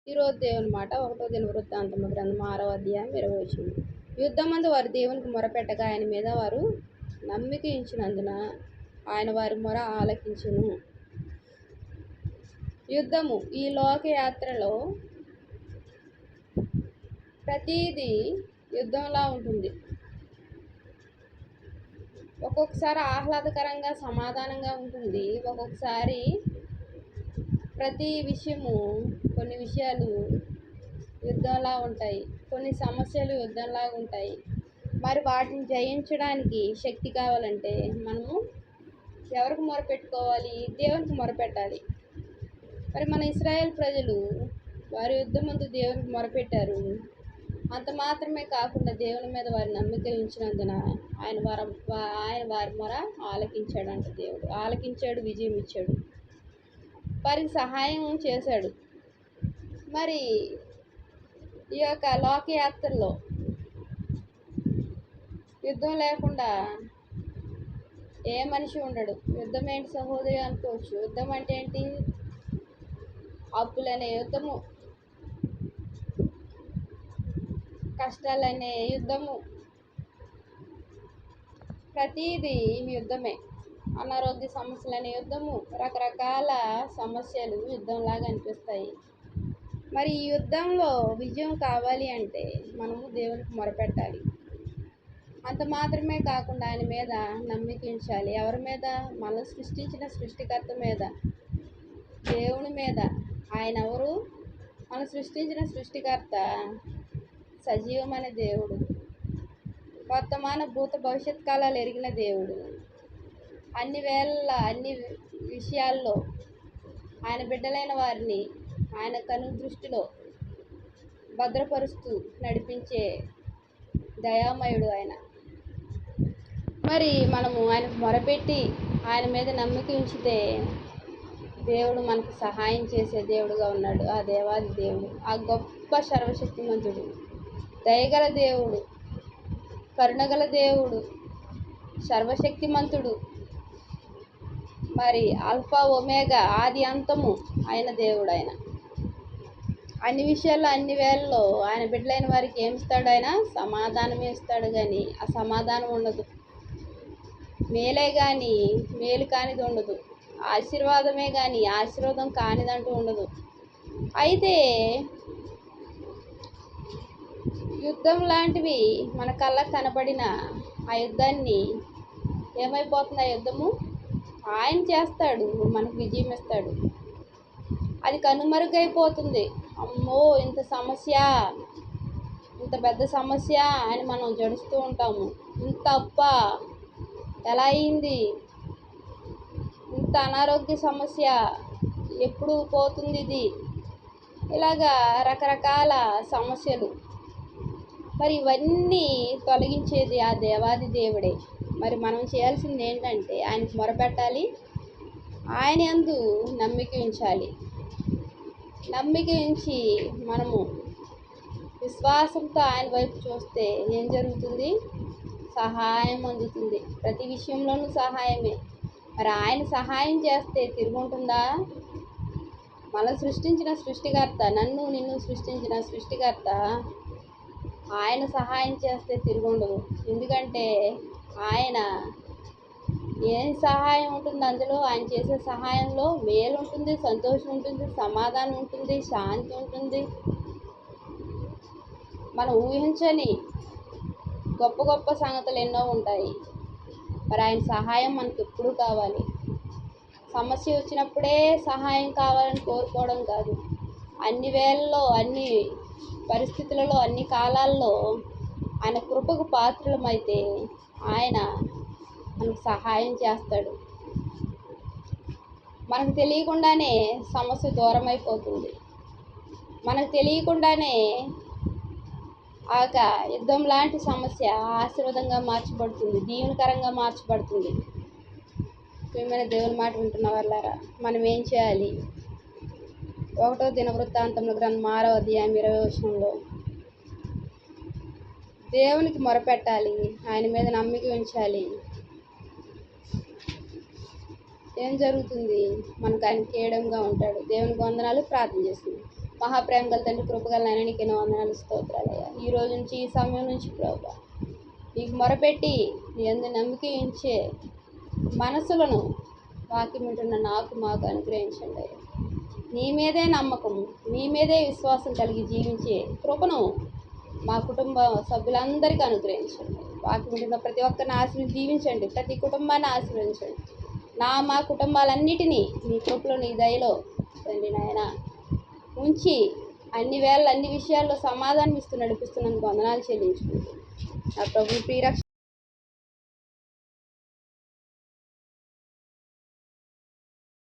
ఈరోజు దేవుని మాట 1 దినవృత్తాంతముల గ్రంథం 6వ అధ్యాయం 20వ వచనం. యుద్ధమందు వారు దేవునికి మొరపెట్టగా ఆయన మీద వారు నమ్మిక ఉంచినందున ఆయన వారి మొర ఆలకించును. యుద్ధము ఈ లోకయాత్రలో ప్రతిదీ యుద్ధంలా ఉంటుంది. ఒక్కొక్కసారి ఆహ్లాదకరంగా సమాధానంగా ఉంటుంది. ఒక్కొక్కసారి ప్రతి విషయము కొన్ని విషయాలు యుద్ధంలా ఉంటాయి. కొన్ని సమస్యలు యుద్ధంలా ఉంటాయి. మరి వాటిని జయించడానికి శక్తి కావాలంటే మనము ఎవరికి మొరపెట్టుకోవాలి? దేవునికి మొరపెట్టాలి. మరి మన ఇశ్రాయేల్ ప్రజలు వారి యుద్ధమందు దేవునికి మొరపెట్టారు. అంత మాత్రమే కాకుండా దేవుని మీద వారి నమ్మిక ఉంచినందున ఆయన వారి మొర ఆలకించాడంట. దేవుడు ఆలకించాడు, విజయం ఇచ్చాడు, వారికి సహాయం చేశాడు. మరి ఈ యొక్క లోకయాత్రలో యుద్ధం లేకుండా ఏ మనిషి ఉండడు. యుద్ధం ఏంటి సహోదరి అనుకోవచ్చు. యుద్ధం అంటే ఏంటి? అప్పులనే యుద్ధము, కష్టాలనే యుద్ధము, ప్రతిదీ యుద్ధమే. అనారోగ్య సమస్యలనే యుద్ధము, రకరకాల సమస్యలు యుద్ధంలాగా అనిపిస్తాయి. మరి ఈ యుద్ధంలో విజయం కావాలి అంటే మనము దేవునికి మొరపెట్టాలి. అంత మాత్రమే కాకుండా ఆయన మీద నమ్మిక ఉంచాలి. ఎవరి మీద? మనం సృష్టించిన సృష్టికర్త మీద, దేవుని మీద. ఆయన ఎవరు? మనం సృష్టించిన సృష్టికర్త సజీవమైన దేవుడు, వర్తమాన భూత భవిష్యత్ కాలాలు ఎరిగిన దేవుడు. అన్ని వేళ అన్ని విషయాల్లో ఆయన బిడ్డలైన వారిని ఆయన కను దృష్టిలో భద్రపరుస్తూ నడిపించే దయామయుడు ఆయన. మరి మనము ఆయనకు మొరపెట్టి ఆయన మీద నమ్మిక ఉంచితే దేవుడు మనకు సహాయం చేసే దేవుడుగా ఉన్నాడు. ఆ దేవాది దేవుడు, ఆ గొప్ప సర్వశక్తిమంతుడు, దయగల దేవుడు, కరుణగల దేవుడు, సర్వశక్తిమంతుడు, మరి ఆల్ఫా ఒమేగా, ఆది అంతము ఆయన దేవుడు. ఆయన అన్ని విషయాల్లో అన్ని వేళల్లో ఆయన బిడ్డలైన వారికి ఏమి ఇస్తాడు? ఆయన సమాధానమే ఇస్తాడు. కానీ ఆ సమాధానం ఉండదు. మేలే కానీ మేలు కానిది ఉండదు. ఆశీర్వాదమే కానీ ఆశీర్వాదం కానిదంటూ ఉండదు. అయితే యుద్ధం లాంటివి మన కళ్ళకు కనబడిన ఆ యుద్ధాన్ని ఏమైపోతుంది? ఆ యుద్ధము ఆయన చేస్తాడు, మనకు విజయం ఇస్తాడు. అది కనుమరుగైపోతుంది. అమ్మో ఇంత సమస్య, ఇంత పెద్ద సమస్య అని మనం జడుస్తూ ఉంటాము. ఇంత అప్ప ఎలా అయింది? ఇంత అనారోగ్య సమస్య ఎప్పుడు పోతుంది ఇది? ఇలాగా రకరకాల సమస్యలు. మరి ఇవన్నీ తొలగించేది ఆ దేవాది దేవుడే. మరి మనం చేయాల్సింది ఏంటంటే ఆయనకు మొరపెట్టాలి, ఆయన యందు నమ్మిక ఉంచాలి. నమ్మిక ఉంచి మనము విశ్వాసంతో ఆయన వైపు చూస్తే ఏం జరుగుతుంది? సహాయం అందుతుంది. ప్రతి విషయంలోనూ సహాయమే. మరి ఆయన సహాయం చేస్తే తిరుగుంటుందా? మనం సృష్టించిన సృష్టికర్త, నన్ను నిన్ను సృష్టించిన సృష్టికర్త ఆయన సహాయం చేస్తే తిరుగుండదు. ఎందుకంటే ఆయన ఏం సహాయం ఉంటుంది అందులో? ఆయన చేసే సహాయంలో మేలు ఉంటుంది, సంతోషం ఉంటుంది, సమాధానం ఉంటుంది, శాంతి ఉంటుంది. మనం ఊహించని గొప్ప గొప్ప సంగతులు ఎన్నో ఉంటాయి. మరి ఆయన సహాయం మనకు ఎప్పుడూ కావాలి. సమస్య వచ్చినప్పుడే సహాయం కావాలని కోరుకోవడం కాదు. అన్ని వేళల్లో, అన్ని పరిస్థితులలో, అన్ని కాలాల్లో ఆయన కృపకు పాత్రలమైతే ఆయన మనకు సహాయం చేస్తాడు. మనకు తెలియకుండానే సమస్య దూరం అయిపోతుంది. మనకు తెలియకుండానే ఆ యుద్ధం లాంటి సమస్య ఆశీర్వాదంగా మార్చబడుతుంది, దీవెనకరంగా మార్చబడుతుంది. ప్రియమైన దేవుని మాట వింటున్న వాళ్ళారా, మనం ఏం చేయాలి? 1 దినవృత్తాంతముల గ్రంథం 6వ అధ్యాయం 20వ వచనంలో దేవునికి మొరపెట్టాలి, ఆయన మీద నమ్మిక ఉంచాలి. ఏం జరుగుతుంది? మనకు ఆయన కేడంగా ఉంటాడు. దేవునికి వందనాలు. ప్రార్థన చేస్తుంది. మహాప్రేమ గల తండ్రి, కృపగల నాయన, నీకు ఎన్నో వందనాలు, స్తోత్రాలయ్యా. ఈ రోజు నుంచి, ఈ సమయం నుంచి ప్రభా నీకు మొరపెట్టి నీ యందు నమ్మిక ఉంచే మనసులను వాక్యం వింటున్న మాకు అనుగ్రహించండి అయ్యా. నీ మీదే నమ్మకం, నీ మీదే విశ్వాసం కలిగి జీవించే కృపను మా కుటుంబ సభ్యులందరికీ అనుగ్రహించండి. వాక్యం వింటున్న ప్రతి ఒక్కరిని దీవించండి, ప్రతి కుటుంబాన్ని ఆశీర్వదించండి. మా కుటుంబాలన్నిటినీ నీ కృపలో, నీ దయలో తండ్రి నాయన ఉంచి అన్ని విషయాల్లో సమాధానం నడిపిస్తున్నందుకు వందనాలు చెల్లించుకుంటూ నా ప్రభు ప్రియరక్ష